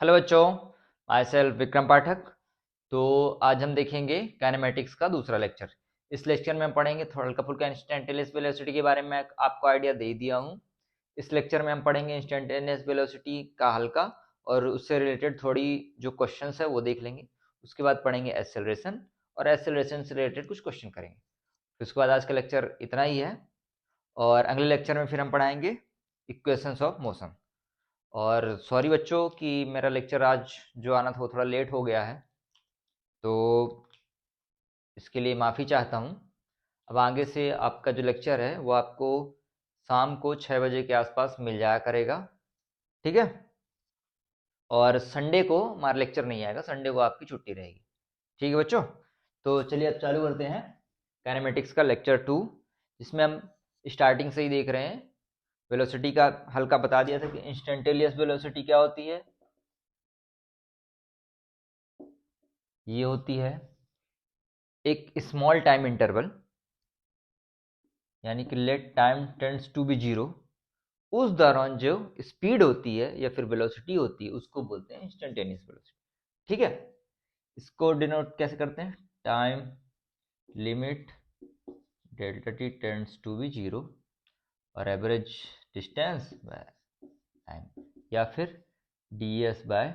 Hello बच्चों, my self Vikram पाठक। तो आज हम देखेंगे काइनेमेटिक्स का दूसरा लेक्चर। इस लेक्चर में हम पढ़ेंगे थोड़ा हल्का फुल्का इंस्टेंटेनियस वेलोसिटी के बारे में। मैं आपको आइडिया दे दिया हूँ। इस लेक्चर में हम पढ़ेंगे इंस्टेंटेनियस वेलोसिटी का हल्का और उससे रिलेटेड थोड़ी जो क्वेश्चंस है वो देख लेंगे। उसके बाद पढ़ेंगे एक्सेलरेशन और एक्सेलरेशन से रिलेटेड कुछ क्वेश्चन करेंगे। फिर उसके बाद आज का लेक्चर इतना ही है और अगले लेक्चर में फिर हम पढ़ाएंगे इक्वेशंस ऑफ मोशन। और सॉरी बच्चों कि मेरा लेक्चर आज जो आना था वो थोड़ा लेट हो गया है, तो इसके लिए माफ़ी चाहता हूँ। अब आगे से आपका जो लेक्चर है वो आपको शाम को 6 बजे के आसपास मिल जाया करेगा, ठीक है। और संडे को हमारा लेक्चर नहीं आएगा, संडे को आपकी छुट्टी रहेगी, ठीक है बच्चों। तो चलिए अब चालू करते हैं काइनेमेटिक्स का लेक्चर 2, जिसमें हम स्टार्टिंग से ही देख रहे हैं। वेलोसिटी का हल्का बता दिया था कि इंस्टेंटेनियस वेलोसिटी क्या होती है। ये होती है एक स्मॉल टाइम इंटरवल, यानी कि let time tends to be zero, उस दौरान जो स्पीड होती है या फिर वेलोसिटी होती है उसको बोलते हैं इंस्टेंटेनियस वेलोसिटी, ठीक है। इसको डिनोट कैसे करते हैं? Time limit delta t tends to be zero और एवरेज डिस्टेंस बाय टाइम, या फिर d s by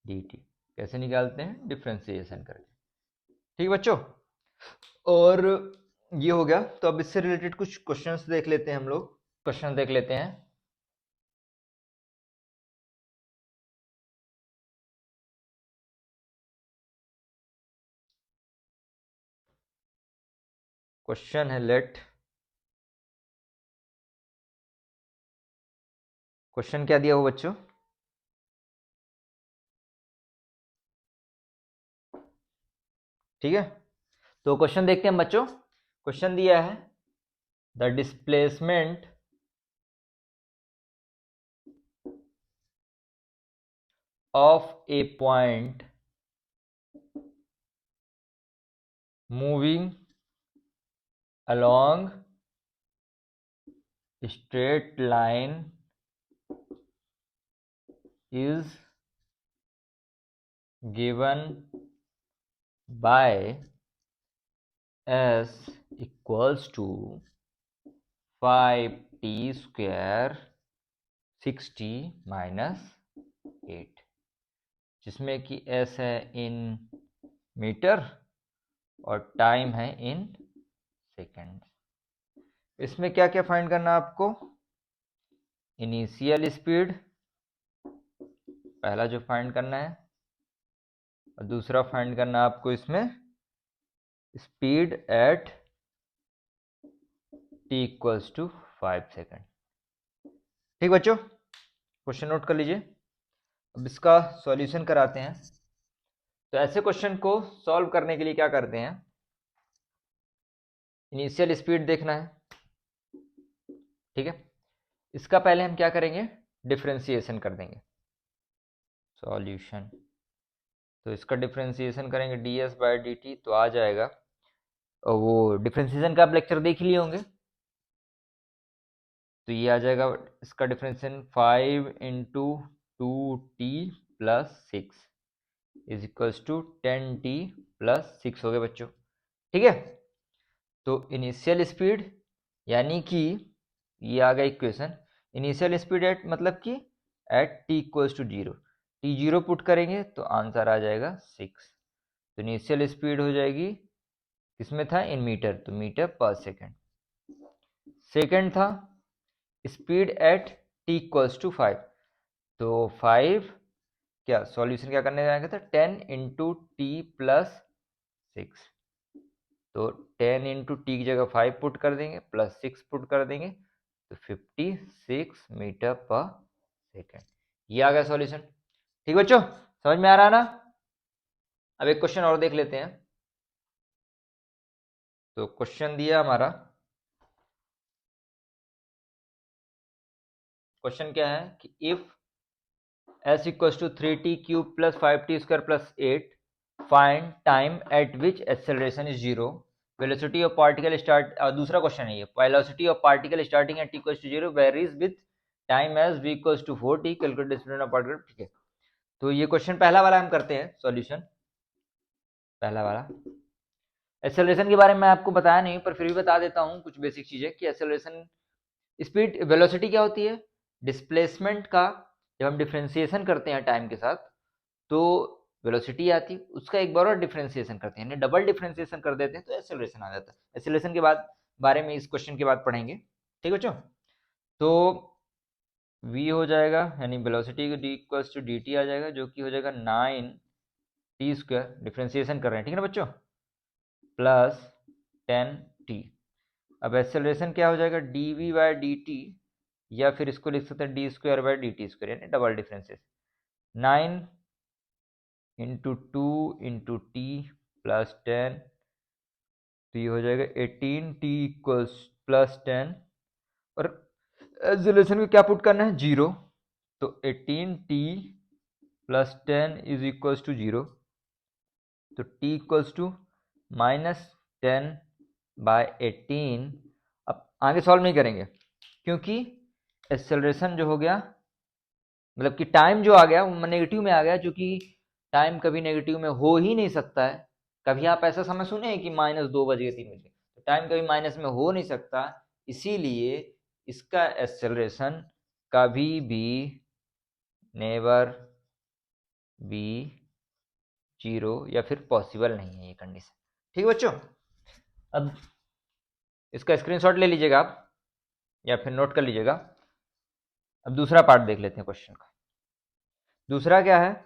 d t. कैसे निकालते हैं? डिफ्रेंसिएशन करके, ठीक बच्चों। और ये हो गया। तो अब इससे रिलेटेड कुछ क्वेश्चंस देख लेते हैं हम लोग। क्वेश्चन देख लेते हैं। क्वेश्चन है लेट, क्वेश्चन क्या दिया हो बच्चों? ठीक है, तो क्वेश्चन देखते हैं हम बच्चों। क्वेश्चन दिया है the displacement of A point moving along straight line is given by s equals to 5t square 60 minus 8, जिसमें कि s है इन मीटर और टाइम है इन सेकेंड। इसमें क्या क्या फाइंड करना है आपको? इनिशियल स्पीड पहला जो फाइंड करना है, और दूसरा फाइंड करना है आपको इसमें speed at t equals to 5 second. ठीक बच्चों, क्वेश्चन नोट कर लीजिए। अब इसका सॉल्यूशन कराते हैं। तो ऐसे क्वेश्चन को सॉल्व करने के लिए क्या करते हैं? इनिशियल स्पीड देखना है, ठीक है। इसका पहले हम क्या करेंगे? डिफरेंशिएशन कर देंगे। सॉल्यूशन, तो इसका डिफरेंशिएशन करेंगे D S by d T, तो आ जाएगा। और वो डिफरेंशिएशन का आप लेक्चर देख ही लिए होंगे, तो ये आ जाएगा इसका differentiation 5 into 2t plus 6 is equals to 10t plus 6 हो गए बच्चों, ठीक है। तो इनिशियल स्पीड यानी कि ये आ गया इक्वेशन। इनिशियल स्पीड एट मतलब कि at t equals to zero, t zero put करेंगे तो आंसर आ जाएगा 6। तो इनिशियल स्पीड हो जाएगी, किसमें था? इन मीटर, तो मीटर पर सेकेंड। सेकेंड था speed at t equals to 5, तो 5 क्या सॉल्यूशन क्या करने जाएगा था? 10 इंटू टी प्लस 6, तो 10 इंटू टी की जगह 5 पुट कर देंगे प्लस 6 पुट कर देंगे, तो 56 मीटर पर सेकेंड। ये आ गया सॉल्यूशन, ठीक बच्चों, समझ में आ रहा ना? अब एक क्वेश्चन और देख लेते हैं। तो क्वेश्चन दिया हमारा, क्वेश्चन क्या है कि if s equals to 3t cube plus 5t square plus 8, find time at which acceleration is zero, velocity of particle start. दूसरा क्वेश्चन है ये, velocity of particle starting at t equals to zero varies with time as v equals to 4t, calculate the speed of particle, ठीक है। तो ये question पहला वाला हम करते हैं सॉल्यूशन। पहला वाला एक्सेलरेशन के बारे में आपको बताया नहीं, पर फिर भी बता देता हूँ कुछ बेसिक चीजें कि एक्सेलरेशन स्पीड वेलोसिटी क्या होती है, डिस्प्लेसमेंट का जब हम डिफ्रेंसिएशन करते हैं टाइम के साथ तो वेलोसिटी आती है, उसका एक बार और डिफ्रेंसिएशन करते हैं, यानी डबल डिफ्रेंसिएशन कर देते हैं तो एक्सेलरेशन आ जाता है। एक्सेलरेशन के बाद बारे में इस क्वेश्चन के बाद पढ़ेंगे, ठीक है बच्चों। तो v हो जाएगा यानी velocity d equals to dt आ जाएगा, जो कि हो जाएगा 9t², डिफ्रेंसिएशन कर रहे हैं, ठीक है ना बच्चों, प्लस 10t। अब एक्सेलरेशन क्या हो जाएगा, dv/dt, या फिर इसको लिख सकते हैं d²/dt², यानी double differences 9 into 2 into T plus 10, तो ये हो जाएगा 18t इक्वल्स प्लस 10, और एक्सेलरेशन में क्या पुट करना है, 0, तो 18t plus 10 is equals to 0, तो t इक्वल्स टू -10/18। अब आगे सॉल्व नहीं करेंगे क्योंकि एक्सेलरेशन जो हो गया, मतलब कि टाइम जो आ गया वो नेगेटिव में आ गया, जो कि टाइम कभी नेगेटिव में हो ही नहीं सकता है। कभी आप ऐसा समय सुने हैं कि -2 बज के 3 बजे, तो टाइम कभी माइनस में हो नहीं सकता, इसीलिए इसका एक्सेलरेशन कभी भी नेवर बी 0 या फिर पॉसिबल नहीं है ये कंडीशन, ठीक है बच्चों। अब इसका स्क्रीनशॉट ले लीजिएगा आप या फिर नोट कर लीजिएगा। अब दूसरा पार्ट देख लेते हैं क्वेश्चन का। दूसरा क्या है,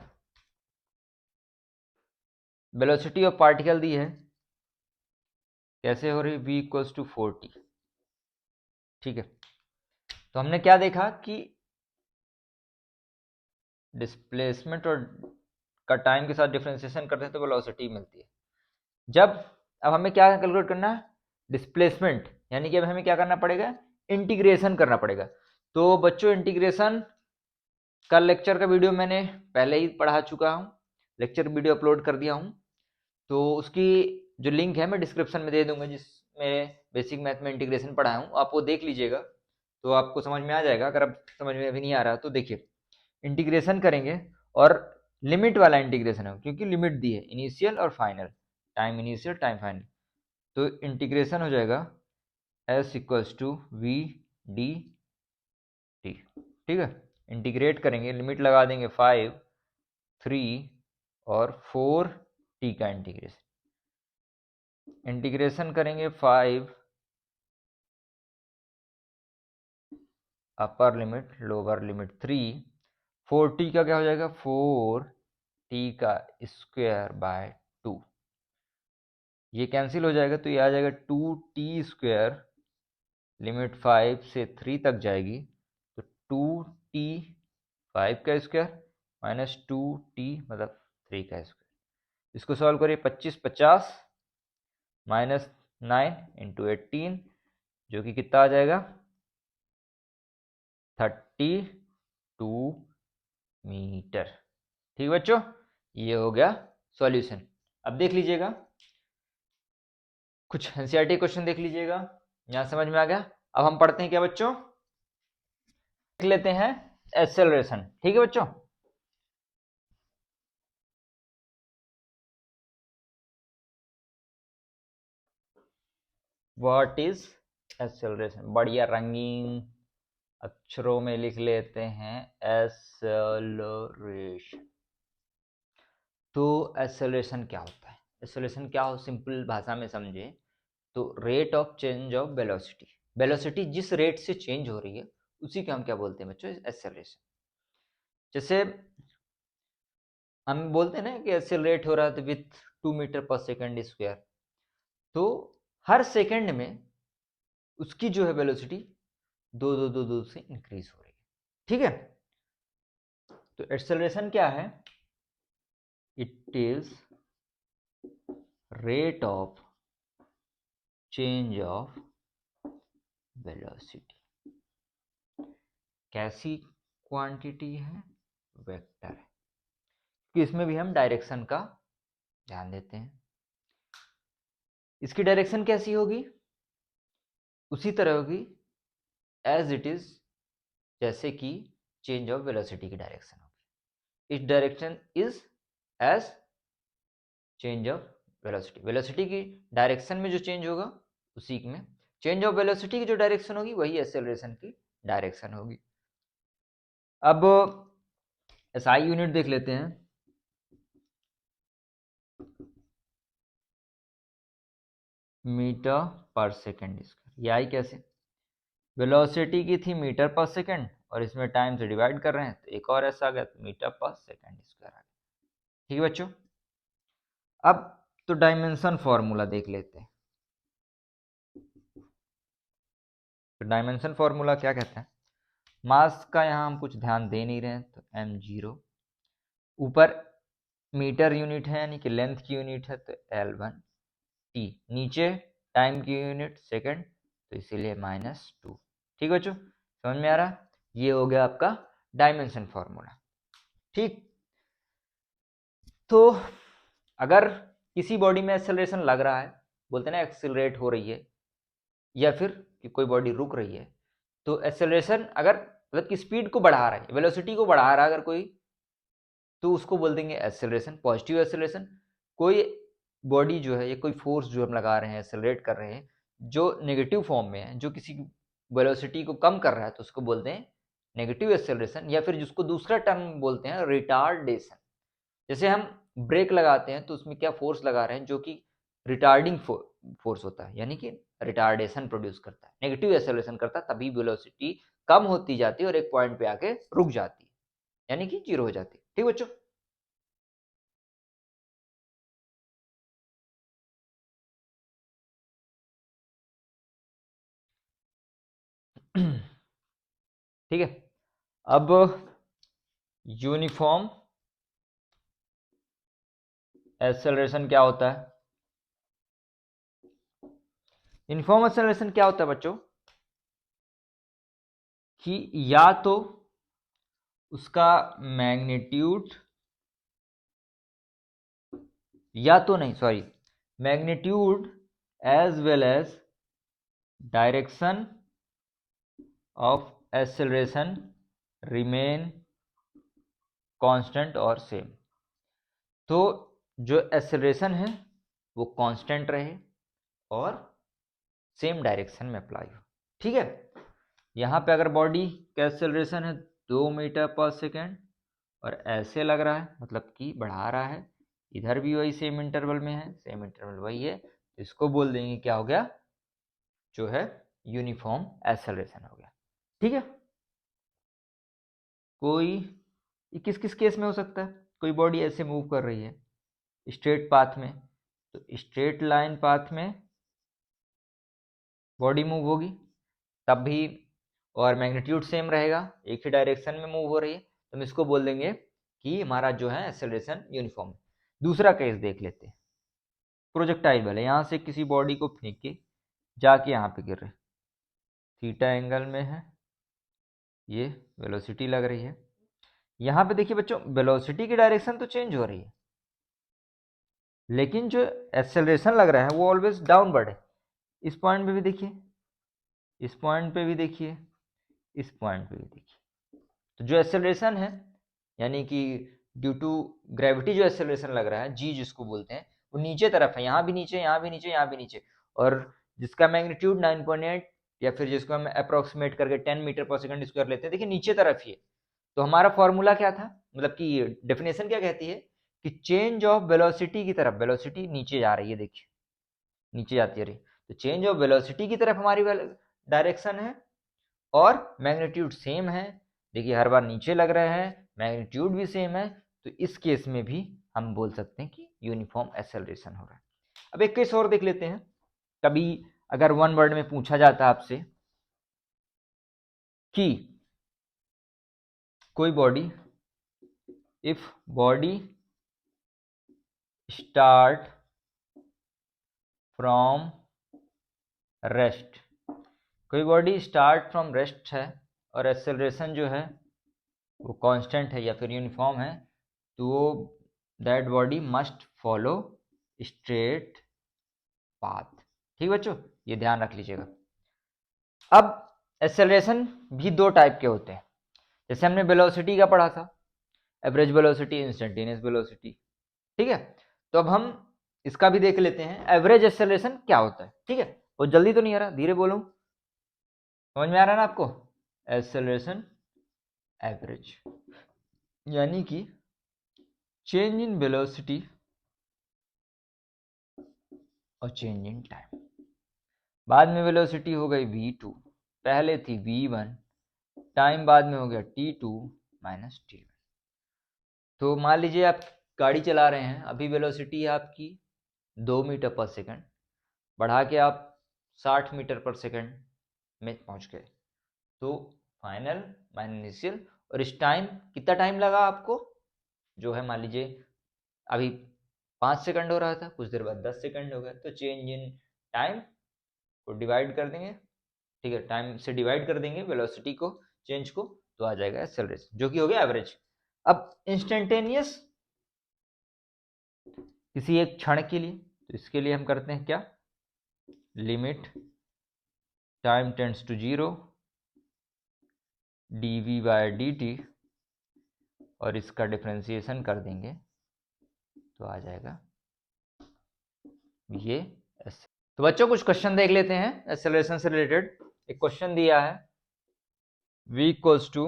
वेलोसिटी ऑफ पार्टिकल दी है, कैसे हो रही, v इक्वल्स टू 4t, ठीक है। तो हमने क्या देखा कि डिस्प्लेसमेंट और का टाइम के साथ डिफरेंशिएशन करते हैं तो वेलोसिटी मिलती है। जब अब हमें क्या कैलकुलेट करना है, डिस्प्लेसमेंट, यानी कि अब हमें क्या करना पड़ेगा, इंटीग्रेशन करना पड़ेगा। तो बच्चों इंटीग्रेशन का लेक्चर का वीडियो मैंने पहले ही पढ़ा चुका हूँ, लेक्चर वीडियो अपलोड कर दिया हूँ, तो उसकी जो लिंक है मैं डिस्क्रिप्शन में दे दूंगा, जिसमें बेसिक मैथ में इंटीग्रेशन पढ़ाया हूँ, आप वो देख लीजिएगा तो आपको समझ में आ जाएगा। अगर आप समझ में अभी नहीं आ रहा तो देखिए, इंटीग्रेशन करेंगे और लिमिट वाला इंटीग्रेशन है, क्योंकि लिमिट दी है इनिशियल और final, time initial time final, तो इंटीग्रेशन हो जाएगा s equals to v d t, ठीक है। इंटीग्रेट करेंगे, लिमिट लगा देंगे 5, 3 और 4t का इंटीग्रेशन करेंगे 5 upper limit lower limit 3, 4t का क्या हो जाएगा, 4t का स्क्वायर बाय 2, ये कैंसिल हो जाएगा तो ये आ जाएगा 2t², लिमिट 5 से 3 तक जाएगी, तो 2t 5 का स्क्वायर माइनस 2t मतलब 3 का स्क्वायर। इसको सॉल्व करिए, 25 50 माइनस 9 इंटू 18, जो कि कितना आ जाएगा, 32 मीटर, ठीक है बच्चों। ये हो गया सॉल्यूशन। अब देख लीजिएगा कुछ एनसीईआरटी क्वेश्चन देख लीजिएगा, यहां समझ में आ गया। अब हम पढ़ते हैं क्या बच्चों, देख लेते हैं एक्सेलरेशन, ठीक है बच्चों। व्हाट इज एक्सेलरेशन, बढ़िया रंगीन अक्षरों में लिख लेते हैं, एक्सेलरेशन। तो एक्सेलरेशन क्या होता है, एक्सेलरेशन क्या हो, सिंपल भाषा में समझे तो rate of change of velocity, velocity जिस रेट से चेंज हो रही है उसी को हम क्या बोलते हैं बच्चों, एक्सेलरेशन। जैसे हम बोलते हैं ना कि एक्सेलरेट हो रहा है विथ 2 मीटर पर सेकंड स्क्वायर, तो हर सेकंड में उसकी जो है वेलोसिटी 2 से इंक्रीज हो रही है, ठीक है। तो एक्सेलरेशन क्या है, it is rate of change of velocity. कैसी क्वांटिटी है, वेक्टर है, कि इसमें भी हम डायरेक्शन का ध्यान देते हैं। इसकी डायरेक्शन कैसी होगी, उसी तरह होगी एज इट इज, जैसे कि चेंज ऑफ वेलोसिटी की डायरेक्शन होगी। इस direction is as change of velocity. Velocity की डायरेक्शन में जो चेंज होगा उसी में चेंज ऑफ वेलोसिटी की जो डायरेक्शन होगी वही एक्सेलरेशन की डायरेक्शन होगी। अब एसआई यूनिट देख लेते हैं। मीटर पर सेकेंड स्क्वायर। ये आई कैसे? वेलोसिटी की थी मीटर पर सेकेंड और इसमें टाइम से डिवाइड कर रहे हैं तो एक और ऐसा आ गया तो मीटर पर सेकेंड स्क्वायर आ गया। ठीक है बच्चों, अब तो डायमेंशन फॉर्मूला देख लेते हैं। तो डायमेंशन फॉर्मूला क्या कहता है? मास का यहाँ हम कुछ ध्यान दे नहीं रहे हैं तो m0, ऊपर मीटर यूनिट है यानी कि लेंथ की यूनिट है तो L1 t, नीचे टाइम की यूनिट सेकेंड तो इसीलिए -2। ठीक बच्चों, समझ में आ रहा है? ये हो गया आपका डायमेंशन फॉर्मूला। ठीक, तो अगर किसी बॉडी में एक्सेलरेशन लग रहा है, बोलते हैं ना एक्सेलरेट हो रही है, या फिर कि कोई बॉडी रुक रही है, तो एक्सेलरेशन अगर मतलब कि स्पीड को बढ़ा रहा है, वेलोसिटी को बढ़ा रहा है अगर कोई, तो उसको बोल देंगे एक्सेलरेशन, पॉजिटिव एक्सेलरेशन। कोई बॉडी जो है या कोई फोर्स जो हम लगा रहे हैं, एक्सेलरेट कर रहे हैं, जो नेगेटिव फॉर्म में है, जो किसी वेलोसिटी को कम कर रहा है, तो उसको बोलते हैं नेगेटिव एक्सेलरेशन, या फिर जिसको दूसरा टर्म बोलते हैं रिटार्डेशन। जैसे हम ब्रेक लगाते हैं तो उसमें क्या फोर्स लगा रहे हैं, जो कि रिटार्डिंग फोर्स होता है, यानी कि रिटार्डेशन प्रोड्यूस करता है, नेगेटिव एक्सेलरेशन करता है, तभी वेलोसिटी कम होती जाती है और एक पॉइंट पे आके रुक जाती है, यानी कि जीरो हो जाती है। ठीक बच्चों, ठीक है। अब यूनिफॉर्म एक्सेलरेशन क्या होता है? यूनिफॉर्म एक्सेलरेशन क्या होता है बच्चों? कि या तो उसका मैग्नीट्यूड, या तो नहीं sorry, magnitude as well as direction of acceleration remain constant और सेम। तो जो एक्सेलरेशन है वो कांस्टेंट रहे और सेम डायरेक्शन में अप्लाई हो। ठीक है, यहाँ पे अगर बॉडी का एक्सेलरेशन है 2 मीटर पर सेकेंड और ऐसे लग रहा है, मतलब कि बढ़ा रहा है, इधर भी वही सेम इंटरवल में है, सेम इंटरवल वही है, तो इसको बोल देंगे क्या हो गया, जो है यूनिफॉर्म एक्सेलरेशन हो गया। ठीक है, कोई किस किस केस में हो सकता है? कोई बॉडी ऐसे मूव कर रही है स्ट्रेट पाथ में, तो स्ट्रेट लाइन पाथ में बॉडी मूव होगी तब भी, और मैग्नीट्यूड सेम रहेगा, एक ही डायरेक्शन में मूव हो रही है, तो हम इसको बोल देंगे कि हमारा जो है एक्सेलरेशन यूनिफॉर्म है। दूसरा केस देख लेते हैं। प्रोजेक्टाइल वाले यहाँ से किसी बॉडी को फेंक के जाके यहाँ पे गिर रहे, थीटा एंगल में है, ये वेलोसिटी लग रही है। यहाँ पे देखिए बच्चों, वेलोसिटी की डायरेक्शन तो चेंज हो रही है, लेकिन जो एक्सेलरेशन लग रहा है वो ऑलवेज डाउनवर्ड है। इस पॉइंट पे भी देखिए, इस पॉइंट पे भी देखिए, इस पॉइंट पे भी देखिए, तो जो एक्सेलरेशन है यानी कि ड्यू टू ग्रेविटी जो एक्सेलरेशन लग रहा है, जी जिसको बोलते हैं, वो नीचे तरफ है, यहाँ भी नीचे, यहाँ भी नीचे, यहाँ भी नीचे, और जिसका मैग्नीट्यूड 9.8 या फिर जिसको हम अप्रोक्सीमेट करके 10 मीटर पर सेकंड स्क्वायर लेते हैं, देखिए नीचे तरफ ही है। तो हमारा फॉर्मूला क्या था, मतलब कि डेफिनेशन क्या कहती है कि चेंज ऑफ वेलोसिटी की तरफ, वेलोसिटी नीचे जा रही है, देखिए नीचे जाती है रही, तो चेंज ऑफ वेलोसिटी की तरफ हमारी डायरेक्शन है और मैग्नीट्यूड सेम है, देखिए हर बार नीचे लग रहे हैं, मैग्नीट्यूड भी सेम है, तो इस केस में भी हम बोल सकते हैं कि यूनिफॉर्म एक्सेलरेशन हो रहा है। अब एक केस और देख लेते हैं। कभी अगर वन वर्ड में पूछा जाता है आपसे कि कोई body, if body start from rest, कोई बॉडी स्टार्ट फ्रॉम रेस्ट है और एक्सेलरेशन जो है वो कांस्टेंट है या फिर यूनिफॉर्म है, तो that body must follow straight path. ठीक बच्चों, ये ध्यान रख लीजिएगा। अब एक्सेलरेशन भी दो टाइप के होते हैं, जैसे हमने वेलोसिटी का पढ़ा था, एवरेज वेलोसिटी, इंस्टेंटेनियस वेलोसिटी। ठीक है, तो अब हम इसका भी देख लेते हैं एवरेज एक्सेलरेशन क्या होता है। ठीक है, वो जल्दी तो नहीं आ रहा, धीरे बोलूं, समझ में आ रहा है ना आपको? एक्सेलरेशन एवरेज यानी कि चेंज इन वेलोसिटी और चेंज इन टाइम। बाद में वेलोसिटी हो गई v2, पहले थी v1, टाइम बाद में हो गया t2 माइनस t1। तो मान लीजिए आप गाड़ी चला रहे हैं, अभी वेलोसिटी है आपकी 2 मीटर पर सेकंड, बढ़ा के आप 60 मीटर पर सेकंड में पहुंच गए। तो फाइनल माइनस इनिशियल, और इस टाइम कितना टाइम लगा आपको, जो है मान लीजिए अभी 5 सेकंड हो रहा था, कुछ देर बाद 10 सेकंड हो गया, तो चेंज इन टाइम को डिवाइड कर देंगे। ठीक है, टाइम से डिवाइड कर देंगे वेलोसिटी को, चेंज को, तो आ जाएगा एक्सेलरेशन, जो कि हो गया एवरेज। अब इंस्टेंटेनियस किसी एक क्षण के लिए, तो इसके लिए हम करते हैं क्या, limit time tends to 0 dv by dt, और इसका डिफरेंशिएशन कर देंगे तो आ जाएगा ये एस। तो बच्चों कुछ क्वेश्चन देख लेते हैं एक्सेलरेशन से रिलेटेड। एक क्वेश्चन दिया है v equals to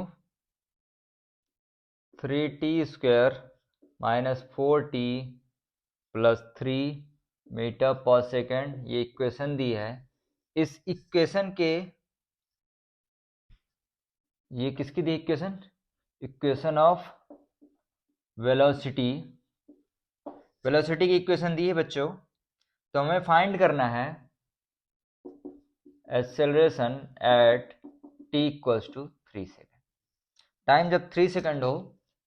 3t² minus 4t plus 3 metre पर सेकेंड, ये इक्वेशन दी है। इस इक्वेशन के, ये किसकी दी equation, equation of velocity, velocity की इक्वेशन दी है बच्चों। तो हमें फाइंड करना है acceleration at t equals to 3 second. Time जब 3 सेकेंड हो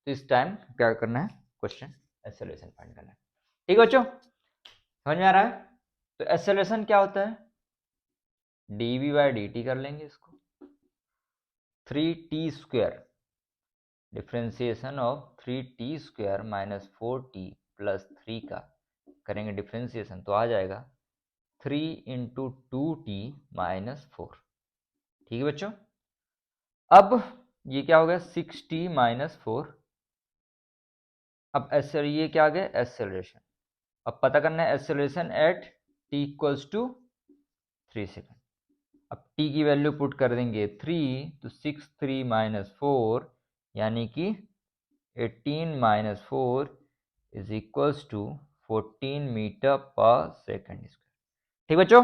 तो इस टाइम क्या करना है, क्वेश्चन एक्सेलरेशन फाइंड करना है। ठीक है बच्चों, समझ में आ रहा है? तो एक्सेलरेशन क्या होता है, dv बाय dt कर लेंगे इसको, 3t² differentiation of 3t² minus 4t plus 3 का करेंगे डिफ्रेंसिएशन, तो आ जाएगा 3 इंटू 2t माइनस 4। ठीक है बच्चों, अब ये क्या हो गया 6t माइनस 4। अब ये क्या आ गया एक्सेलरेशन। अब पता करना है acceleration at t equals to 3 second. अब t की वैल्यू पुट कर देंगे 3, तो 6 3 माइनस 4 यानी कि 18 minus 4 is equals to 14 metre पर सेकेंड स्क्वायर। ठीक बच्चों,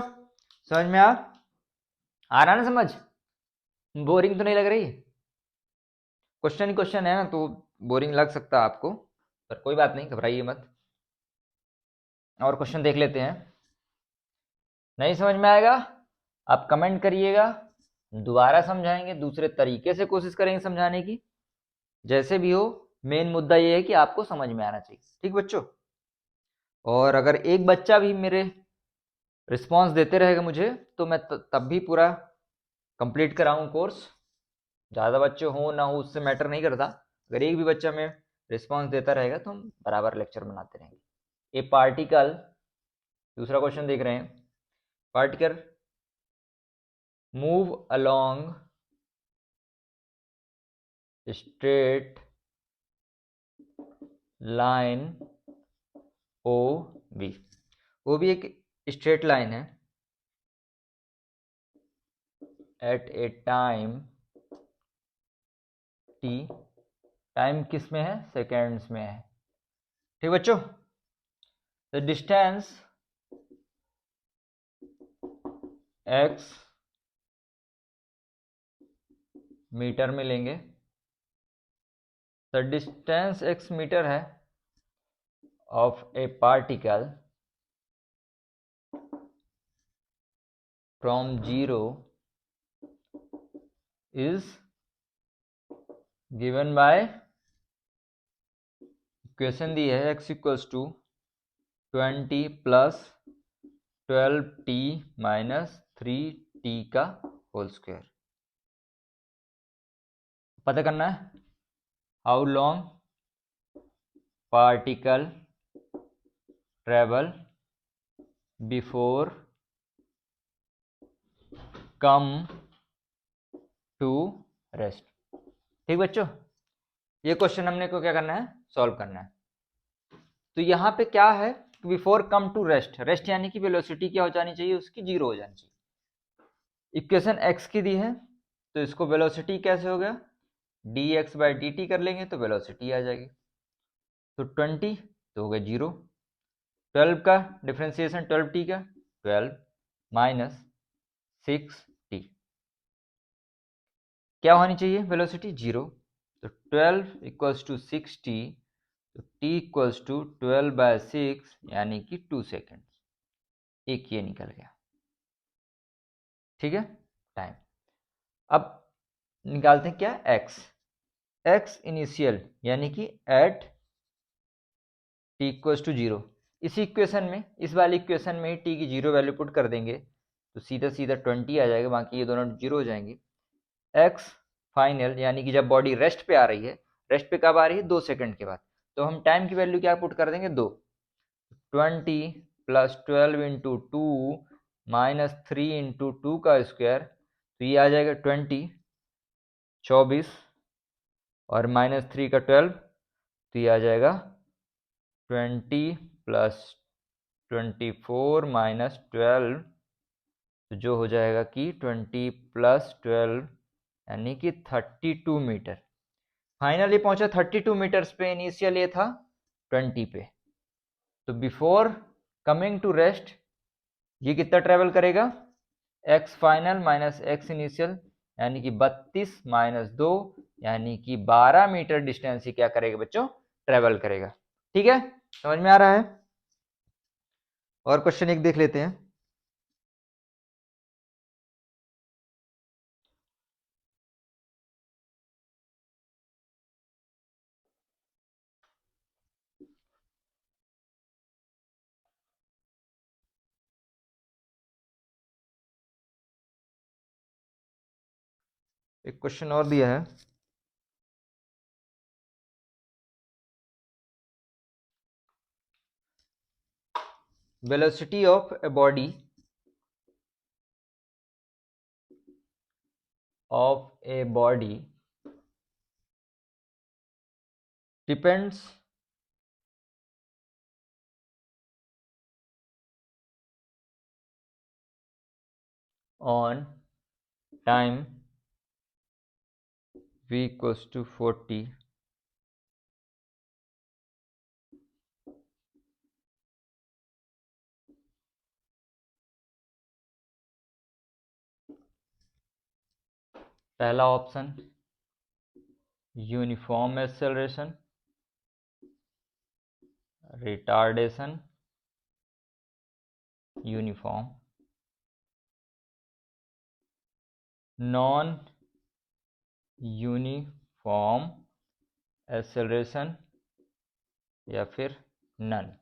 समझ में आ रहा ना समझ, बोरिंग तो नहीं लग रही? क्वेश्चन ही क्वेश्चन है ना, तो बोरिंग लग सकता है आपको, पर कोई बात नहीं, घबराइए मत। और क्वेश्चन देख लेते हैं। नहीं समझ में आएगा आप कमेंट करिएगा, दोबारा समझाएंगे, दूसरे तरीके से कोशिश करेंगे समझाने की। जैसे भी हो, मेन मुद्दा ये है कि आपको समझ में आना चाहिए। ठीक बच्चों, और अगर एक बच्चा भी मेरे रिस्पांस देते रहेगा मुझे, तो मैं तब भी पूरा कंप्लीट कराऊं कोर्स। ज़्यादा बच्चे हो ना हो उससे मैटर नहीं करता, अगर एक भी बच्चा में रिस्पांस देता रहेगा तो हम बराबर लेक्चर बनाते रहेंगे। ए पार्टिकल, दूसरा क्वेश्चन देख रहे हैं, particle move along straight line O B, वो भी एक स्ट्रेट लाइन है at a time t, time किस में है, सेकेंड्स में है। ठीक बच्चों, द डिस्टेंस x मीटर में लेंगे, द डिस्टेंस x मीटर है of a particle from 0 is given by equation दी है x equals to 20 plus 12t minus 3t का होल स्क्वायर। पता करना है how long particle travel before come to rest. ठीक बच्चों, ये क्वेश्चन हमने को क्या करना है, सॉल्व करना है। तो यहाँ पे क्या है, before come to rest, rest यानी कि वेलोसिटी क्या हो जानी चाहिए, उसकी 0 हो जानी चाहिए। इक्वेशन x की दी है, तो इसको वेलोसिटी कैसे हो गया, dx/dt कर लेंगे तो वेलोसिटी आ जाएगी। तो 20 तो हो गया 0, 12 का डिफ्रेंसिएशन 12t का 12 माइनस 6t, क्या होनी चाहिए वेलोसिटी 0। तो 12 इक्वल्स टू 6t, तो t इक्वल्स टू 12/6 यानी कि 2 सेकेंड, एक ये निकल गया। ठीक है, टाइम। अब निकालते हैं क्या, x इनिशियल यानी कि एट t इक्वल्स टू 0। इसी इक्वेशन में, इस वाली इक्वेशन में ही t की 0 वैल्यू पुट कर देंगे तो सीधा सीधा 20 आ जाएगा, बाकी ये दोनों 0 हो जाएंगे। x फाइनल यानी कि जब बॉडी रेस्ट पे आ रही है, रेस्ट पे कब आ रही है, 2 सेकंड के बाद, तो हम टाइम की वैल्यू क्या पुट कर देंगे, 2। 20 प्लस 12 इंटू 2 माइनस 3 इंटू 2 का स्क्वायर, तो ये आ जाएगा 20, 24 और माइनस 3 का 12, तो ये आ जाएगा 20 प्लस 24 माइनस 12, तो जो हो जाएगा कि 20 प्लस 12 यानी कि 32 मीटर। फाइनली पहुंचा 32 मीटर्स पे, इनिशियल ये था 20 पे। तो बिफोर कमिंग टू रेस्ट ये कितना ट्रेवल करेगा, x final minus x initial यानी कि 32 माइनस 2 यानी कि 12 मीटर डिस्टेंस ही क्या करेगा बच्चों, ट्रेवल करेगा। ठीक है, समझ में आ रहा है। और क्वेश्चन एक देख लेते हैं। एक क्वेश्चन और दिया है, velocity of a body depends on time v equals to 40 पहला option uniform acceleration, retardation uniform, non uniform acceleration या फिर नन।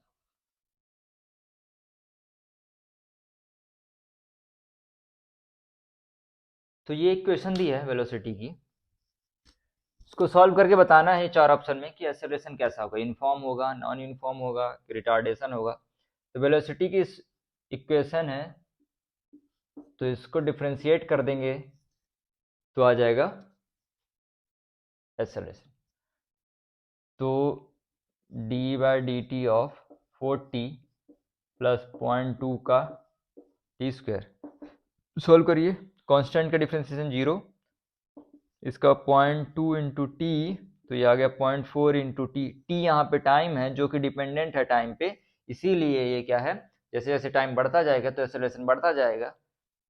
तो ये एक क्वेश्चन दी है वेलोसिटी की, इसको सॉल्व करके बताना है 4 ऑप्शन में कि एक्सेलरेशन कैसा होगा, यूनिफॉर्म होगा, नॉन यूनिफॉर्म होगा, रिटार्डेशन होगा। तो वेलोसिटी की इक्वेशन है, तो इसको डिफ्रेंशिएट कर देंगे तो आ जाएगा एक्सेलरेशन। तो d/dt ऑफ 40 प्लस 0.2 का टी स्क्वायर, सोल्व करिए, कांस्टेंट का डिफ्रेंशिएशन 0, इसका 0.2 इंटू टी, तो ये आ गया 0.4 इंटू टी। टी यहाँ पे टाइम है जो कि डिपेंडेंट है टाइम पे, इसीलिए ये क्या है, जैसे जैसे टाइम बढ़ता जाएगा तो एक्सेलरेशन बढ़ता जाएगा।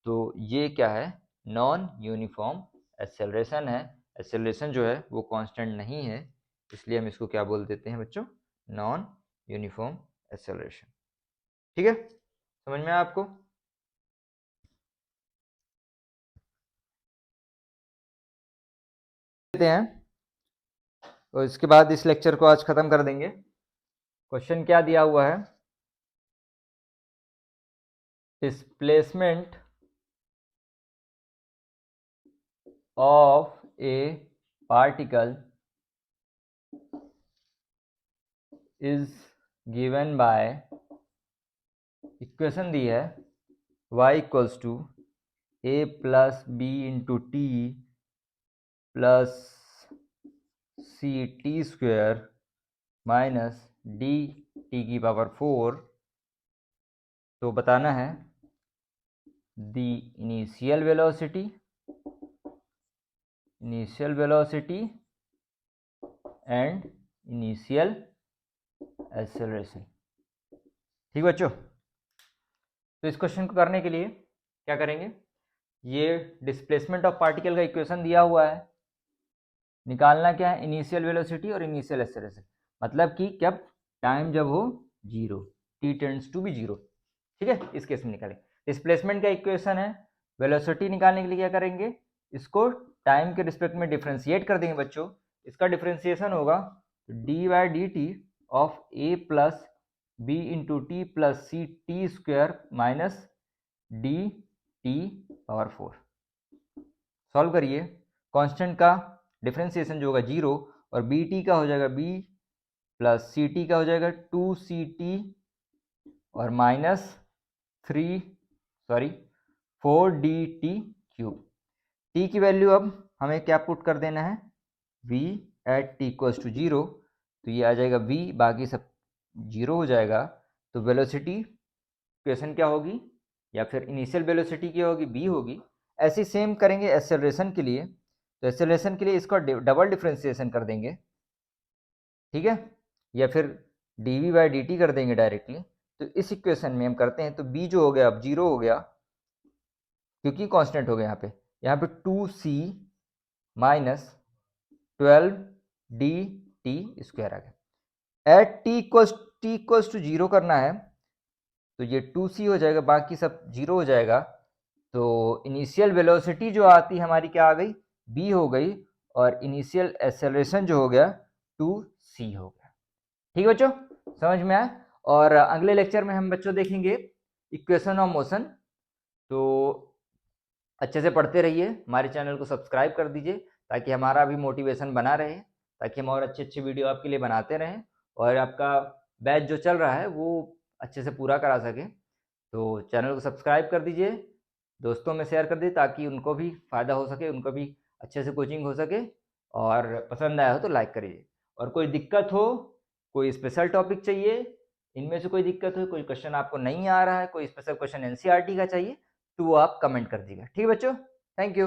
तो ये क्या है, नॉन यूनिफॉर्म एक्सेलरेशन है। एक्सेलरेशन जो है वो कांस्टेंट नहीं है, इसलिए हम इसको क्या बोल देते हैं बच्चों, नॉन यूनिफॉर्म एक्सेलरेशन। ठीक है, समझ में आया आपको। देते हैं और इसके बाद इस लेक्चर को आज खत्म कर देंगे। क्वेश्चन क्या दिया हुआ है, displacement of a particle is given by, equation दी है y equals to a plus B into T plus C T square minus D T की पावर 4, तो बताना है the initial velocity and initial acceleration. ठीक बच्चों, तो इस क्वेश्चन को करने के लिए क्या करेंगे, ये डिस्प्लेसमेंट ऑफ पार्टिकल का इक्वेशन दिया हुआ है, निकालना क्या है, इनिशियल वेलोसिटी और इनिशियल एक्सेलरेशन, मतलब कि कब, टाइम जब हो zero, t tends to be zero. ठीक है, इस केस में निकालें। डिस्प्लेसमेंट का इक्वेशन है, वेलोसिटी निकालने के लिए क्या करेंगे, इसको टाइम के रिस्पेक्ट में डिफ्रेंशिएट कर देंगे बच्चों। इसका डिफ्रेंशिएशन होगा d by d t of a plus B into T plus C T square minus D t power 4। Solve करिए, कांस्टेंट का डिफरेंशिएशन जो होगा जीरो, और बी टी का हो जाएगा बी प्लस सी टी का हो जाएगा 2ct और माइनस 4dt क्यूब। टी की वैल्यू अब हमें क्या पुट कर देना है, v at t equals to zero, तो ये आ जाएगा v, बाकी सब जीरो हो जाएगा, तो वेलोसिटी इक्वेशन क्या होगी, या फिर इनिशियल वेलोसिटी क्या होगी, v होगी। ऐसे सेम करेंगे एक्सेलरेशन के लिए, तो एक्सेलरेशन के लिए इसका डबल डिफरेंशिएशन कर देंगे, ठीक है, या फिर dv बाई dt कर देंगे डायरेक्टली। तो इस इक्वेशन में हम करते हैं, तो b जो हो गया अब जीरो हो गया, क्योंकि कांस्टेंट हो गया यहाँ पे 2c माइनस 12dt स्क्वायर आ गया। At t equals to zero करना है, तो ये 2c हो जाएगा, बाकी सब जीरो हो जाएगा, तो इनिशियल वेलोसिटी जो आती है हमारी क्या आ गई, b हो गई, और इनिशियल एक्सेलरेशन जो हो गया 2c हो गया। ठीक है बच्चों, समझ में आया। और अगले लेक्चर में हम बच्चों देखेंगे इक्वेशन ऑफ मोशन। तो अच्छे से पढ़ते रहिए, हमारे चैनल को सब्सक्राइब कर दीजिए ताकि हमारा भी मोटिवेशन बना रहे, ताकि हम और अच्छे अच्छे वीडियो आपके लिए बनाते रहें, और आपका बैच जो चल रहा है वो अच्छे से पूरा करा सके। तो चैनल को सब्सक्राइब कर दीजिए, दोस्तों में शेयर कर दीजिए ताकि उनको भी फ़ायदा हो सके, उनको भी अच्छे से कोचिंग हो सके, और पसंद आया हो तो लाइक करिए। और कोई दिक्कत हो, कोई स्पेशल टॉपिक चाहिए, इनमें से कोई दिक्कत हो, कोई क्वेश्चन आपको नहीं आ रहा है, कोई स्पेशल क्वेश्चन एनसीईआरटी का चाहिए, तो वो आप कमेंट कर दीजिएगा। ठीक है बच्चों, थैंक यू।